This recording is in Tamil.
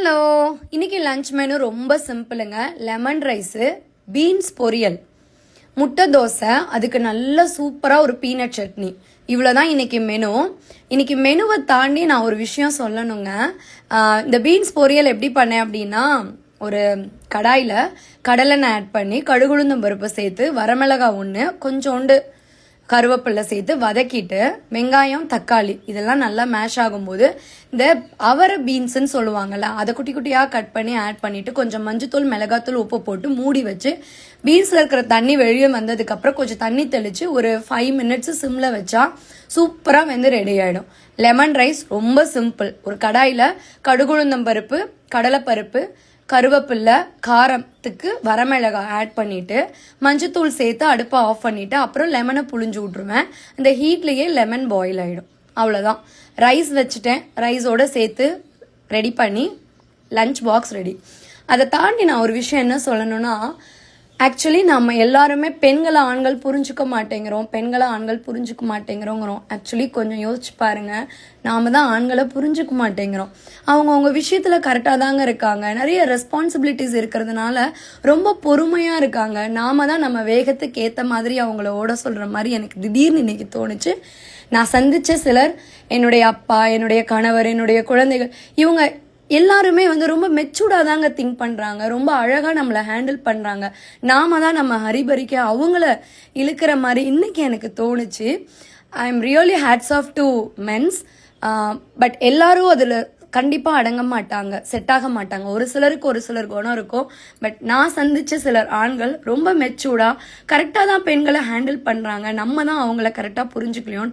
ஹலோ, இன்னைக்கு லஞ்ச் மெனு ரொம்ப சிம்பிளுங்க. லெமன் ரைஸு, பீன்ஸ் பொரியல், முட்டை தோசை, அதுக்கு நல்ல சூப்பராக ஒரு பீனட் சட்னி. இவ்வளோதான் இன்னைக்கு மெனு. இன்னைக்கு மெனுவை தாண்டி நான் ஒரு விஷயம் சொல்லணுங்க. இந்த பீன்ஸ் பொரியல் எப்படி பண்ணேன் அப்படின்னா, ஒரு கடாயில் கடலெண்ணெய் ஆட் பண்ணி கடுகுளுந்தம் பருப்பு சேர்த்து வரமிளகாய் ஒன்று கொஞ்சோண்டு கருவேப்பிலை சேர்த்து வதக்கிட்டு வெங்காயம் தக்காளி இதெல்லாம் நல்லா மேஷ் ஆகும்போது இந்த அவரை பீன்ஸ்ன்னு சொல்லுவாங்கல்ல, அதை குட்டி குட்டியாக கட் பண்ணி ஆட் பண்ணிட்டு கொஞ்சம் மஞ்சத்தூள் மிளகாத்தூள் உப்பு போட்டு மூடி வச்சு பீன்ஸில் இருக்கிற தண்ணி வெளியே வந்ததுக்கப்புறம் கொஞ்சம் தண்ணி தெளித்து ஒரு 5 மினிட்ஸ் சிம்மில் வச்சா சூப்பராக வந்து ரெடி ஆகிடும். லெமன் ரைஸ் ரொம்ப சிம்பிள். ஒரு கடாயில் கடுகுளுந்தம் பருப்பு, கடலைப்பருப்பு, கருவேப்பில்லை, காரத்துக்கு வரமிளகாய் ஆட் பண்ணிவிட்டு மஞ்சத்தூள் சேர்த்து அடுப்பை ஆஃப் பண்ணிவிட்டு அப்புறம் லெமனை புழிஞ்சு விட்ருவேன். இந்த ஹீட்லேயே லெமன் பாயில் ஆகிடும். அவ்வளோதான். ரைஸ் வச்சுட்டேன். ரைஸோடு சேர்த்து ரெடி பண்ணி லஞ்ச் பாக்ஸ் ரெடி. அதை தாண்டி நான் ஒரு விஷயம் என்ன சொல்லணும்னா, ஆக்சுவலி நம்ம எல்லாருமே பெண்களை ஆண்கள் புரிஞ்சுக்க மாட்டேங்கிறோங்கிறோம். ஆக்சுவலி கொஞ்சம் யோசிச்சு பாருங்க, நாம தான் ஆண்களை புரிஞ்சுக்க மாட்டேங்கிறோம். அவங்க விஷயத்துல கரெக்டாக தாங்க இருக்காங்க. நிறைய ரெஸ்பான்சிபிலிட்டிஸ் இருக்கிறதுனால ரொம்ப பொறுமையாக இருக்காங்க. நாம தான் நம்ம வேகத்துக்கு ஏற்ற மாதிரி அவங்கள ஓட சொல்கிற மாதிரி எனக்கு திடீர்னு இன்னைக்கு தோணுச்சு. நான் சந்தித்த சிலர், என்னுடைய அப்பா, என்னுடைய கணவர், என்னுடைய குழந்தைகள், இவங்க எல்லாருமே வந்து ரொம்ப மெச்சூர்டாக தாங்க திங்க் பண்ணுறாங்க. ரொம்ப அழகாக நம்மளை ஹேண்டில் பண்ணுறாங்க. நாம தான் நம்ம ஹரிபரிக்க அவங்கள இழுக்கிற மாதிரி இன்னைக்கு எனக்கு தோணுச்சு. I am really hats off to mens. But எல்லாரும் அதில் கண்டிப்பாக அடங்க மாட்டாங்க, செட் ஆக மாட்டாங்க. ஒரு சிலருக்கு ஒரு சிலர் குணம் இருக்கும். பட் நான் சந்தித்த சிலர் ஆண்கள் ரொம்ப மெச்சூர்டாக கரெக்டாக தான் பெண்களை ஹேண்டில் பண்ணுறாங்க. நம்ம தான் அவங்கள கரெக்டாக புரிஞ்சுக்கலையோன்னு